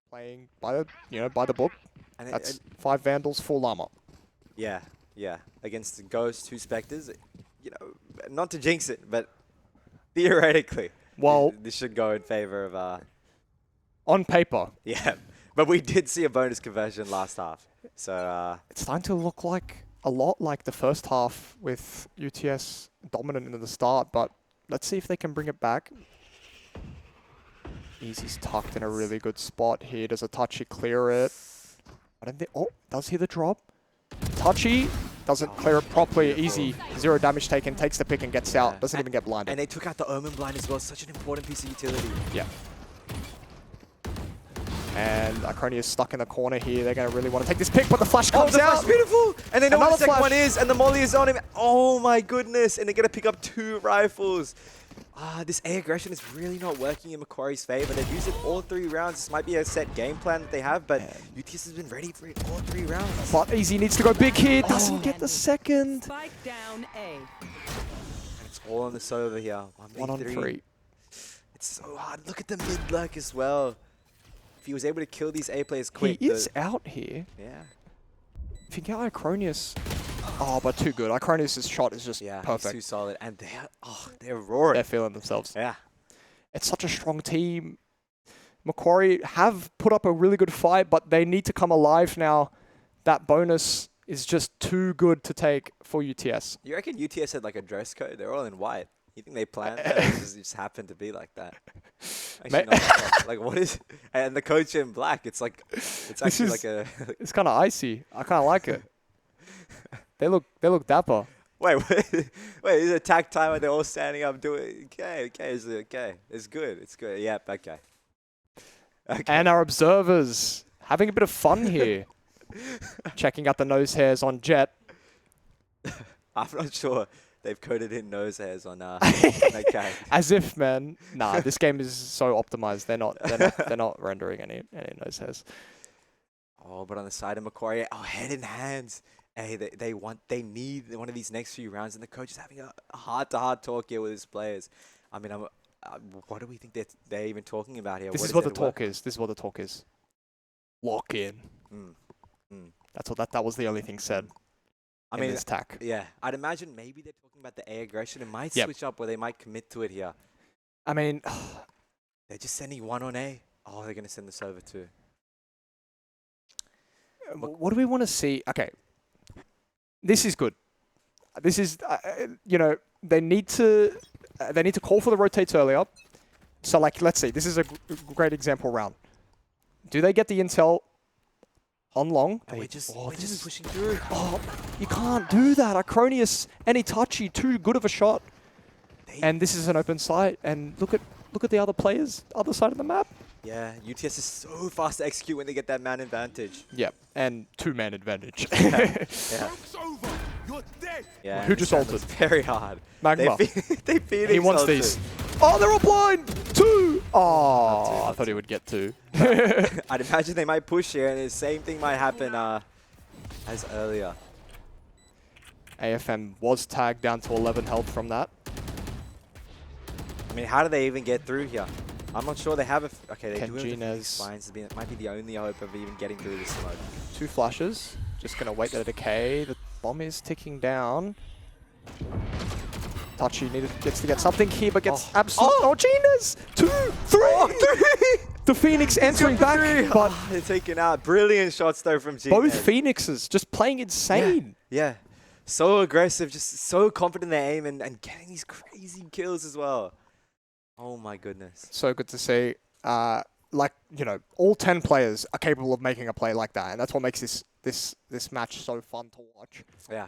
playing by the book. And That's 5 Vandals, full armor. yeah. Against the Ghost, 2 Spectres. you know, not to jinx it, but theoretically, Well, this should go in favor of. on paper, Yeah, but we did see a bonus conversion last half, so it's starting to look like a lot like the first half with UTS dominant in the start, but let's see if they can bring it back. Easy's tucked in a really good spot here. Does a Touchy clear it? I don't think... Oh, does he the drop? Touchy doesn't clear it properly. Easy, 0 damage taken, takes the pick and gets out. Doesn't even get blinded. and they took out the Omen blind as well. Such an important piece of utility. Yeah. And Icronia is stuck in the corner here. They're going to really want to take this pick, but the flash comes the out. flash, beautiful! And they know what Another the second flash. one is, and the molly is on him. Oh my goodness! And they're gonna pick up 2 rifles. This A aggression is really not working in Macquarie's favor. They've used it all 3 rounds. This might be a set game plan that they have, but UTS has been ready for it all 3 rounds. But Easy needs to go big here. Doesn't get the second. Spike down A. And it's all on the server here. 1 on 3. It's so hard. Look at the mid lurk as well. If he was able to kill these A players quick. He is out here. Yeah. If you get Icronius... Oh, but too good. Icronius' shot is just Yeah, perfect. he's too solid. And they're roaring. They're feeling themselves. Yeah. It's such a strong team. Macquarie have put up a really good fight, but they need to come alive now. That bonus is just too good to take for UTS. You reckon UTS had like a dress code? They're all in white. You think they planned that? Or it just happened to be like that? Actually, not sure. Like, what is... And the coach in black. It's like... It's actually like a... It's kind of icy. I kind of like it. They look dapper. Wait, is it attack time and they're all standing up doing... Okay, is it okay? It's good, Yep, okay. And our observers having a bit of fun here. Checking out the nose hairs on Jet. I'm not sure they've coded in nose hairs on okay. As if, man. Nah, this game is so optimized. They're not rendering any nose hairs. Oh, but on the side of Macquarie, head in hands. Hey, they need one of these next few rounds, and the coach is having a heart-to-heart talk here with his players. I mean, what do we think they're even talking about here? This is what the talk is. Lock in. That was the only thing said. I mean, this tack. Yeah, I'd imagine maybe they're talking about the A aggression. It might Yep. switch up where they might commit to it here. I mean, They're just sending 1 on A. Oh, they're going to send this over too. what do we want to see? Okay. This is good. This is, they need to call for the rotates earlier. So, like, let's see. This is a great example round. Do they get the intel on long? We're just pushing through. Oh, you can't do that. Icronius, any touchy, too good of a shot. And this is an open site. And look at the other players, other side of the map. Yeah, UTS is so fast to execute when they get that man advantage. Yep, and 2-man advantage. Yeah. Yeah, Who just this round ulted? was very hard. Magma. They Phoenix He wants ulted. these. Oh, they're all blind! 2! Oh, I thought he would get 2. I'd imagine they might push here, and the same thing might happen as earlier. AFM was tagged down to 11 health from that. I mean, how do they even get through here? I'm not sure they have a... Okay, they do have the Kenjina's- Phoenix Spines. It might be the only hope of even getting through this smoke. 2 flashes. Just going to wait the decay. The bomb is ticking down. Touchy gets to get something here, but gets absolute... Oh, Gina's! 2, 3! The Phoenix entering back, but they're taking out brilliant shots though from G. both Phoenixes just playing insane. Yeah. So aggressive, just so confident in their aim and getting these crazy kills as well. Oh my goodness. So good to see. All 10 players are capable of making a play like that, and that's what makes this match so fun to watch. Yeah.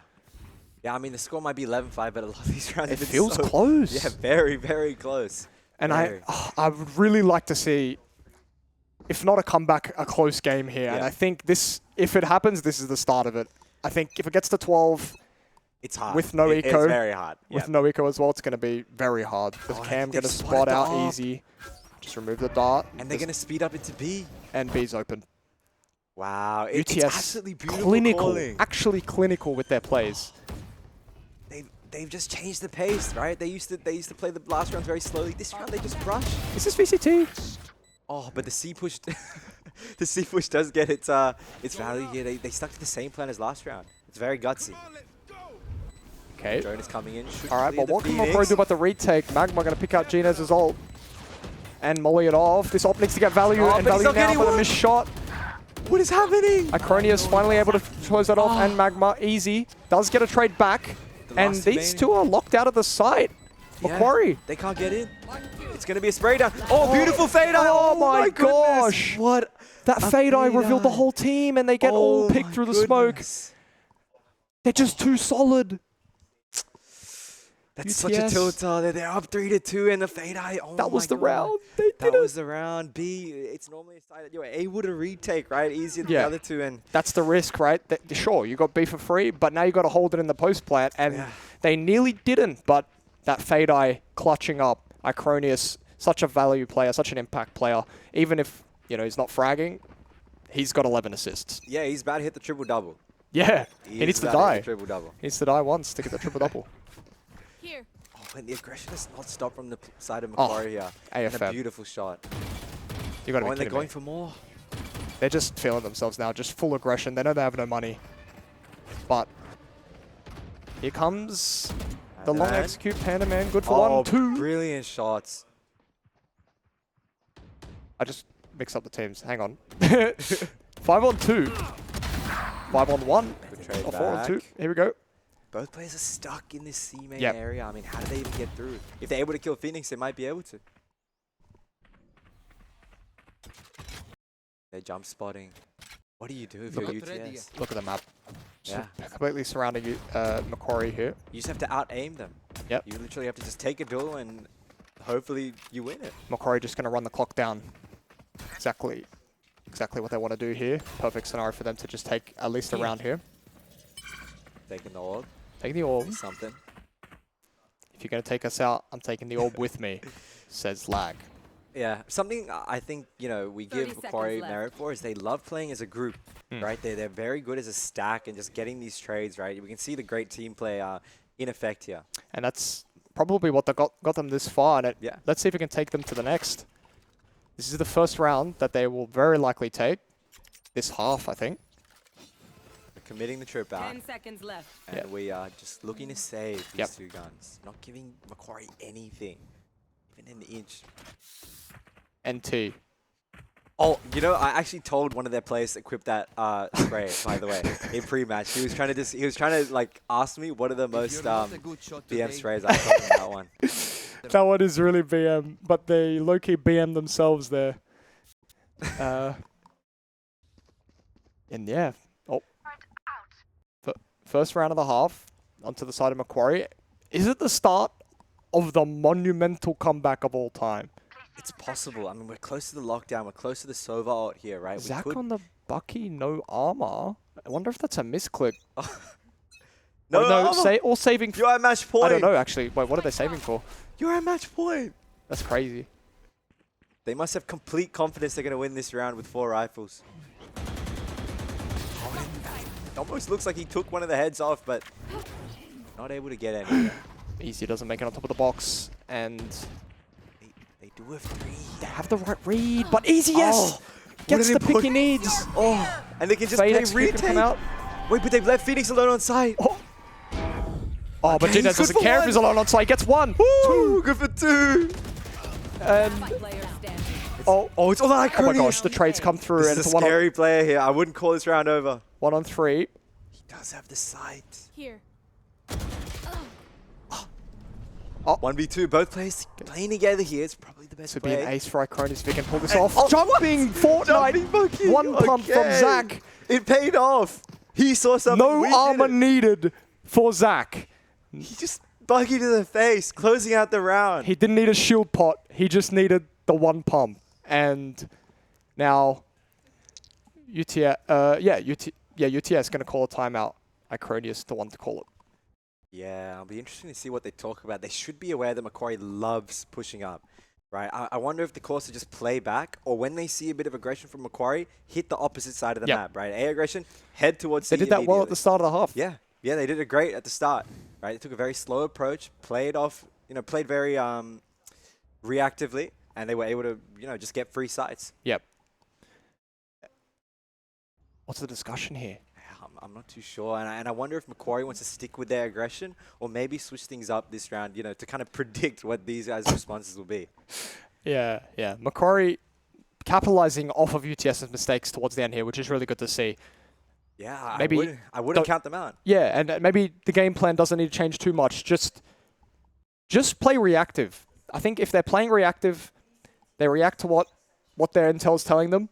Yeah, I mean, the score might be 11-5, but a lot of these rounds It have been feels so, close. Yeah, very, very close. And very. I would really like to see, if not a comeback, a close game here. Yeah. And I think if it happens, this is the start of it. I think if it gets to 12 It's hard. with no It's eco, very hard. with no eco as well, it's going to be very hard. Because Oh, Cam they've going to spotted spot the out ARP. easy. Just remove the dart. And they're going to speed up into B. And B's open. Wow. It's UTS absolutely beautiful clinical, calling. actually clinical with their plays. They've just changed the pace, right? They used to play the last rounds very slowly. This round they just rush. Is this VCT? Oh, but the C push, the C push does get its value here. They stuck to the same plan as last round. It's very gutsy. Okay. Drone is coming in. All right, but what can Macquarie do about the retake? Magma going to pick out Ginez's ult and molly it off. This op needs to get value, and but he's value not now getting with a one. missed shot. What is happening? Icronius finally able to close that off, and Magma, easy. Does get a trade back, and last these remaining. two are locked out of the site. Yeah, Macquarie. they can't get in. It's going to be a spray down. Oh, beautiful fade eye. Oh my goodness. gosh. What? That a fade eye fade revealed the eye. whole team, and they get all Oh picked my through the smoke. goodness. They're just too solid. That's such a UTS. tilter. They're up 3-2 and the fade eye. Oh That was my the God. round. They did That it. was the round. B, it's normally a side that you're able to retake, right? Easier than Yeah. the other two. And That's the risk, right? Sure, you got B for free, but now you got to hold it in the post plant, and Yeah. they nearly didn't. But that fade eye clutching up, Icronius, such a value player, such an impact player. Even if he's not fragging, he's got 11 assists. yeah, he's about to hit the triple-double. Yeah, he needs to about hit die. the triple-double. He needs to die once to get the triple double. Here. Oh, and the aggression is not stopped from the side of Oh, Macquarie here. And a AFM. beautiful shot. You got to Oh, be and they're kidding going me. for more. They're just feeling themselves now, just full aggression. They know they have no money, but here comes the long Man. execute Panda Man. Good for 1, 2. Brilliant shots. I just mixed up the teams. Hang on. 5 on 2. 5 on 1. Good trade Or 4 on 2. back. Here we go. Both players are stuck in this C main Yep. area. I mean, how do they even get through? If they're able to kill Phoenix, they might be able to. They're jump spotting. What do you do if you're UTS? Look at the map. Yeah. Completely surrounding you, Macquarie here. You just have to out-aim them. Yep. You literally have to just take a duel and hopefully you win it. Macquarie just going to run the clock down. Exactly what they want to do here. Perfect scenario for them to just take at least a round here. Taking the orb. Taking the orb. Something. If you're going to take us out, I'm taking the orb with me, says Lag. Yeah, something I think, we 30 give Macquarie seconds left. merit for is they love playing as a group, right? They're very good as a stack and just getting these trades, right? We can see the great team play in effect here. And that's probably what got them this far. And Yeah. let's see if we can take them to the next. This is the first round that they will very likely take. This half, I think. We're committing the trip out. 10 seconds left. And Yep. we are just looking to save these Yep. two guns. Not giving Macquarie anything. Even an inch. NT. Oh, I actually told one of their players to equip that spray, by the way, in pre-match. He was trying to like ask me what are the most BM sprays. I told him that one. That one is really BM, but they low-key BM themselves there. And yeah. Oh. First round of the half. Onto the side of Macquarie. Is it the start of the monumental comeback of all time? It's possible. I mean, we're close to the lockdown. We're close to the Sova ult here, right? Zach we could... on the Bucky, no armor. I wonder if that's a misclick. No, no, or saving. You're at match point. I don't know actually. Wait, what are they saving for? You're at match point. That's crazy. They must have complete confidence they're going to win this round with 4 rifles. It almost looks like he took one of the heads off, but not able to get any. Easy doesn't make it on top of the box, and They do have 3. they have the right read, but Easy, yes! Oh, Gets what the an pick he input. needs. Oh, and they can just Fade play execute can retake. come out. Wait, but they've left Phoenix alone on site. Oh, but Okay, he's Ginez good doesn't for care if one. he's alone on site. Gets 1. Woo, good for 2. And Player standing. Oh, it's all that oh my gosh, the trades come through, and This it's is a a scary player here. I wouldn't call this round over. 1 on 3. He does have the sight. Here. 1v2, both players playing together here. It's probably the best This would be play. an ace for Icronius if he can pull this And- off. oh, Jumping Fortnite. Jumping Bucky. 1 pump from Okay. Zach. It paid off. He saw something. No we armor didn't. needed for Zach. He just Bucky to the face, closing out the round. He didn't need a shield pot. He just needed the 1 pump. And now UTS, UTS going to call a timeout. Icronius the one to call it. Yeah, it'll be interesting to see what they talk about. They should be aware that Macquarie loves pushing up, right? I wonder if the course to just play back, or when they see a bit of aggression from Macquarie, hit the opposite side of the Yep. map, right? A aggression, head towards They C did that well at immediately. the start of the half. Yeah, they did it great at the start, right? They took a very slow approach, played off, played very reactively, and they were able to, just get free sites. Yep. What's the discussion here? I'm not too sure, and I wonder if Macquarie wants to stick with their aggression or maybe switch things up this round, you know, to kind of predict what these guys' responses will be. Yeah, yeah. Macquarie capitalizing off of UTS's mistakes towards the end here, which is really good to see. Yeah, Maybe I wouldn't don't- count them out. Yeah, and maybe the game plan doesn't need to change too much. Just play reactive. I think if they're playing reactive, they react to what their intel's telling them,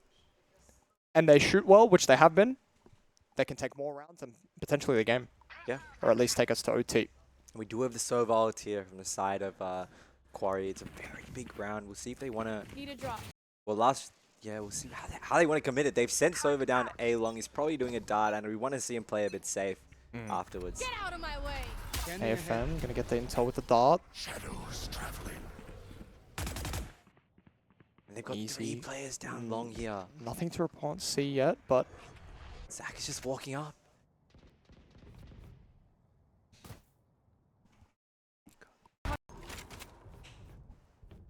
and they shoot well, which they have been, they can take more rounds and potentially the game. Yeah. Or at least take us to OT. We do have the Soval here from the side of Quarry. It's a very big round. We'll see if they want to... Need a drop. Well, we'll see how they want to commit it. They've sent Sova down A long. He's probably doing a dart, and we want to see him play a bit safe afterwards. Get out of my way. AFM gonna get the intel with the dart. And they've got Easy. 3 players down long here. Nothing to report C yet, but Zach is just walking up.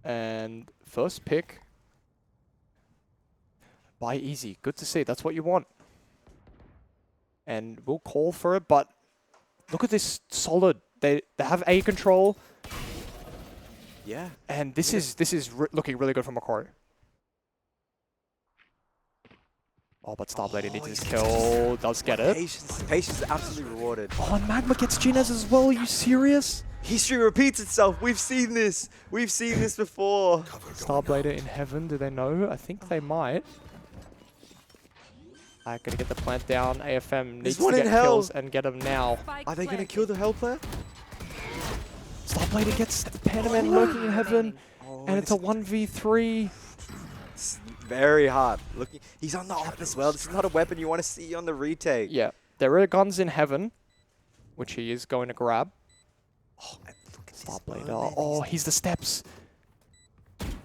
and first pick by Easy. Good to see. That's what you want. And we'll call for it, but look at this solid. They have A control, Yeah. and this is looking really good for Macquarie. Oh, but Starblader needs his kill. Does get it. Patience is absolutely rewarded. Oh, and Magma gets Ginez as well. Are you serious? History repeats itself. We've seen this. We've seen this before. Starblader in heaven. Do they know? I think they might. I'm gonna get the plant down. AFM needs to one in get hell. kills and get them now. Are they going to kill the Hell player? Starblader gets the Panaman lurking in heaven, and it's a 1v3. It's very hard. Looking, he's on the op as well. This is not a weapon you want to see on the retake. Yeah, there are guns in heaven, which he is going to grab. Oh, and look at this Starblader. moment. Oh, he's the steps.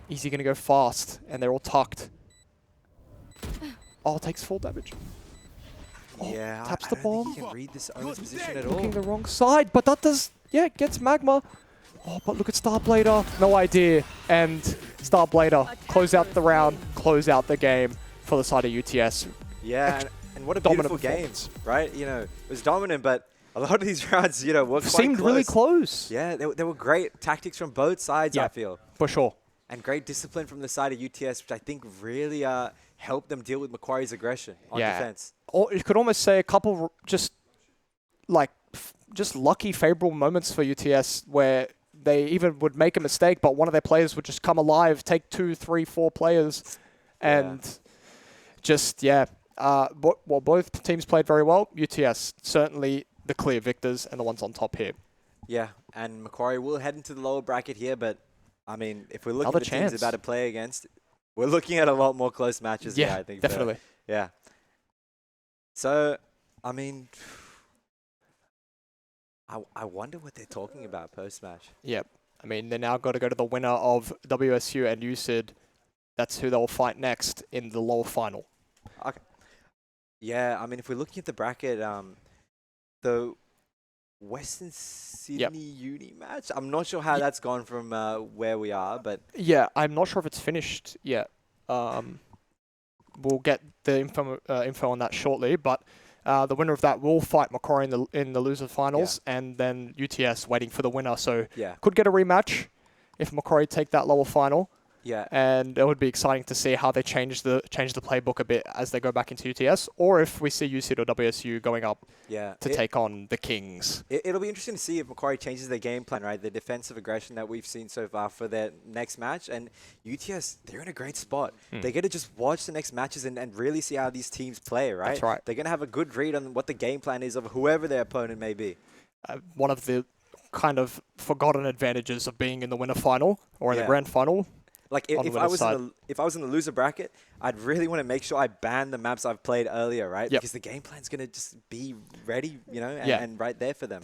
Easy gonna go fast, and they're all tucked. Oh, takes full damage. Oh, Yeah, taps I the don't bomb. think he can read this owner's position at all. Looking the wrong side, but that does, yeah, gets Magma. Oh, but look at Starblader. No idea. And Starblader, close out the round, close out the game for the side of UTS. Yeah, and what a Dominant beautiful game, performance. right? You know, it was dominant, but a lot of these rounds, you know, were quite Seemed really close. Yeah, there were great tactics from both sides, Yeah. I feel. For sure. And great discipline from the side of UTS, which I think really helped them deal with Macquarie's aggression on defense. Or you could almost say a couple just lucky favorable moments for UTS where they even would make a mistake, but one of their players would just come alive, take 2, 3, 4 players, and well, both teams played very well. UTS certainly the clear victors and the ones on top here. Yeah, and Macquarie will head into the lower bracket here, but I mean, if we're looking Another at the teams chance. about to play against, we're looking at a lot more close matches here, I think. Definitely. Yeah. So, I mean, I wonder what they're talking about post-match. Yep. I mean, they now got to go to the winner of WSU and UCID. That's who they'll fight next in the lower final. Okay. Yeah, I mean, if we're looking at the bracket, the Western Sydney Uni match, I'm not sure how that's gone from where we are, but... Yeah, I'm not sure if it's finished yet. We'll get the info on that shortly, but the winner of that will fight Macquarie in the loser finals, and then UTS waiting for the winner. So Yeah. could get a rematch if Macquarie take that lower final. Yeah. And it would be exciting to see how they change the playbook a bit as they go back into UTS, or if we see UCID or WSU going up Yeah. to take on the Kings. It'll be interesting to see if Macquarie changes their game plan, right? The defensive aggression that we've seen so far for their next match. And UTS, they're in a great spot. They get to just watch the next matches and really see how these teams play, right? That's right. They're going to have a good read on what the game plan is of whoever their opponent may be. One of the kind of forgotten advantages of being in the winner final or in the grand final. Like on the if I winner's side. if I was in the loser bracket, I'd really want to make sure I ban the maps I've played earlier, right? Yep. Because the game plan's going to just be ready, you know, and right there for them.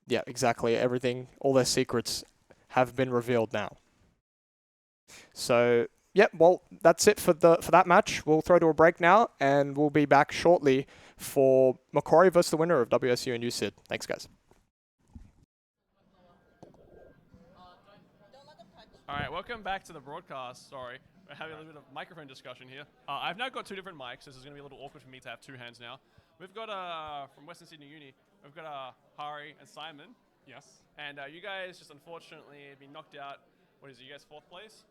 Yeah, exactly. Everything, all their secrets have been revealed now. So, yeah, well, that's it for that match. We'll throw to a break now, and we'll be back shortly for Macquarie versus the winner of WSU and UCID. Thanks, guys. All right, welcome back to the broadcast. Sorry, we're having a little bit of microphone discussion here. I've now got 2 different mics. This is going to be a little awkward for me to have 2 hands now. we've got from Western Sydney Uni, we've got Hari and Simon, Yes. and you guys just unfortunately have been knocked out. What is it? You guys fourth place?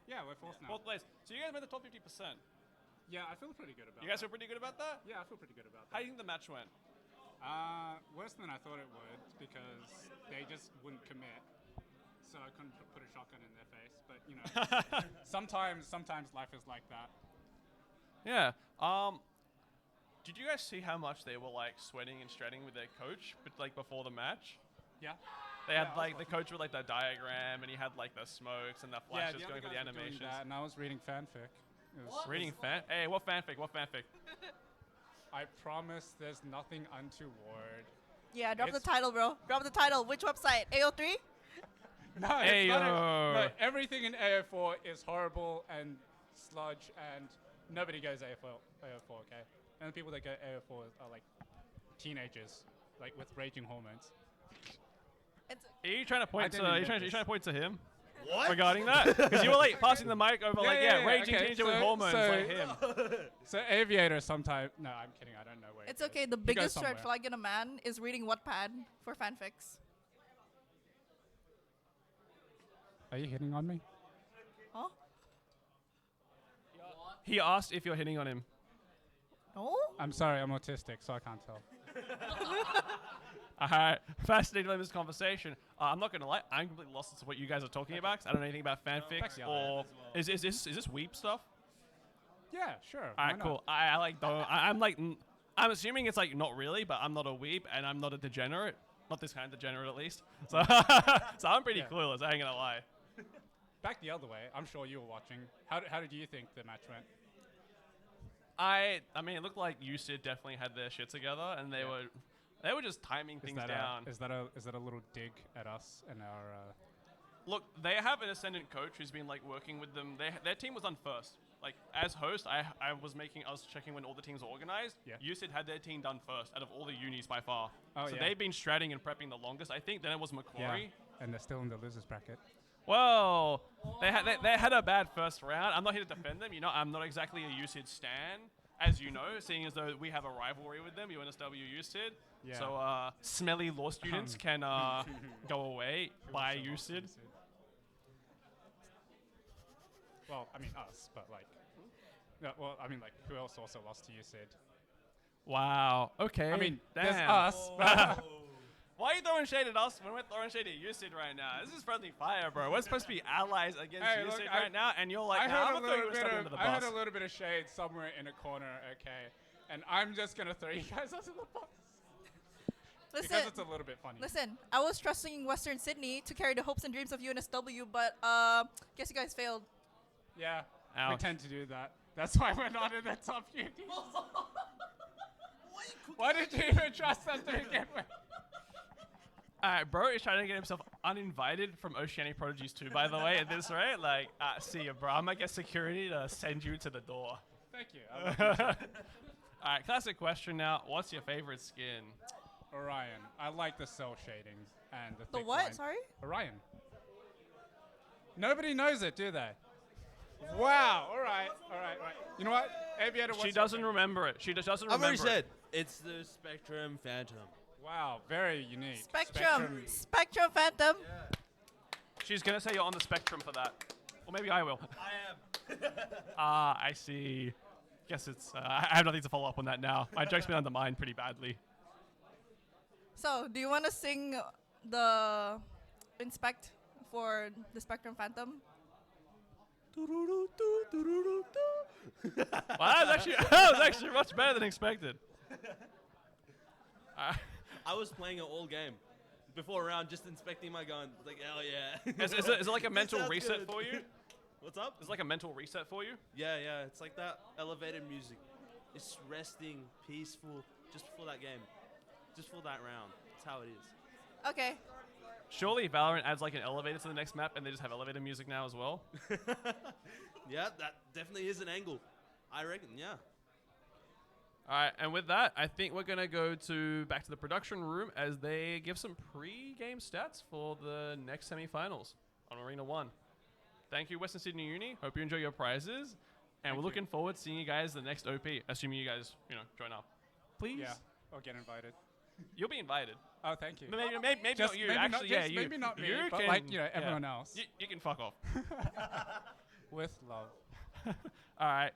Yeah, we're fourth now. Fourth place. So you guys made the top 50%. Yeah, I feel pretty good about You guys that. feel pretty good about that? Yeah, I feel pretty good about How that. do you think the match went? Worse than I thought it would because they just wouldn't commit. So I couldn't put a shotgun in their face. But, you know, sometimes life is like that. Yeah. Did you guys see how much they were like sweating and shredding with their coach, but like before the match? Yeah. They Yeah, had I like was the coach with like the diagram, and he had like the smokes and the Yeah, flashes the going other for the guys were doing animations. that, and I was reading fanfic. It was, Reading fan? Hey, what fanfic? What fanfic? I promise there's nothing untoward. Yeah, drop the It's- title, bro. Drop the title. Which website? AO3? No, Hey, it's not yo. no, everything in AO4 is horrible and sludge, and nobody goes AO4, okay? And the people that go AO4 are like teenagers, like with raging hormones. It's Are you trying to point to? didn't Are you invent trying, this. you trying to point to him? What? Regarding that? Because you were like passing the mic over, like raging okay, teenager with hormones, like him. So Aviator sometimes. No, I'm kidding. I don't know where. it's he goes. okay. The He goes biggest red somewhere. flag in a man is reading Wattpad for fanfics. Are you hitting on me? Huh? He asked if you're hitting on him. No? I'm sorry. I'm autistic, so I can't tell. Alright, fascinating in this conversation. I'm not gonna lie, I'm completely lost as to what you guys are talking about. 'Cause I don't know anything about fanfics Yeah. or is this weep stuff? Yeah, sure. Alright, cool. I like don't. I'm like I'm assuming it's like not really, but I'm not a weep and I'm not a degenerate. Not this kind of degenerate, at least. So, so I'm pretty Yeah. clueless. I ain't gonna lie. Back the other way. I'm sure you were watching. How did you think the match went? I mean, it looked like UCID definitely had their shit together, and they were just timing things down. Is that a little dig at us and our? Look, they have an ascendant coach who's been like working with them. Their team was done first. Like as host, I was checking when all the teams were organized. Yeah. UCID had their team done first out of all the unis by far. Oh, so yeah. they've been stratting and prepping the longest. I think then it was Macquarie. And they're still in the losers bracket. Well, they had a bad first round. I'm not here to defend them. You know, I'm not exactly a UCID stan, as you know, seeing as though we have a rivalry with them, UNSW UCID. Yeah. So smelly law students can go away by UCID. Well, I mean us, but like, no, well, I mean like, who else also lost to UCID? Wow. Okay. I mean, damn. there's us. but- Why are you throwing shade at us when we're throwing shade at UCID right now? This is friendly fire, bro. We're supposed to be allies against Hey, UCID look, right now, and you're like, I nah, I'm heard a gonna throw little bit UNSW of under the I heard bus. a little bit of shade somewhere in a corner, okay, and I'm just gonna throw you guys under the bus because Listen, it's a little bit funny. listen. I was trusting Western Sydney to carry the hopes and dreams of UNSW, but guess you guys failed. Yeah, we Ouch. tend to do that. That's why we're not in the top few teams. Why did you even trust us to begin with? Alright, bro is trying to get himself uninvited from Oceanic Prodigies too, by the way, at this rate. Like, see ya, bro. I might get security to send you to the door. Thank you. I love you too. Alright, classic question now. What's your favorite skin? Orion. I like the cell shading and the The thick what? line. Sorry? Orion. Nobody knows it, do they? Wow. All right. You know what? Aviator, what's She your doesn't favorite? remember it. She just doesn't I've remember already it. said it's the Spectrum Phantom. Wow, very unique. Spectrum Phantom. She's gonna say you're on the spectrum for that. Or maybe I will. I am. I see. Guess it's. I have nothing to follow up on that now. My joke's been undermined pretty badly. So, do you want to sing the Inspect for the Spectrum Phantom? Well, that was actually much better than expected. I was playing it all game. Before round, just inspecting my gun. Like, hell yeah. Is it like a mental sounds reset good. for you? What's up? It's like a mental reset for you? Yeah. It's like that elevated music. It's resting, peaceful, just before that game. Just for that round. That's how it is. Okay. Surely Valorant adds like an elevator to the next map and they just have elevator music now as well? Yeah, that definitely is an angle. I reckon, yeah. Alright, and with that, I think we're going to go back to the production room as they give some pre-game stats for the next semifinals on Arena 1. Thank you, Western Sydney Uni. Hope you enjoy your prizes. And we're looking forward to seeing you guys the next OP, assuming you guys, join up. please? Yeah, or get invited. You'll be invited. Oh, thank you. Maybe Just not you. maybe Actually, not, yeah, just you. maybe not me, You but can, like yeah. everyone else. You can fuck off. With love. All right,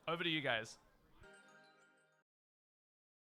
over to you guys.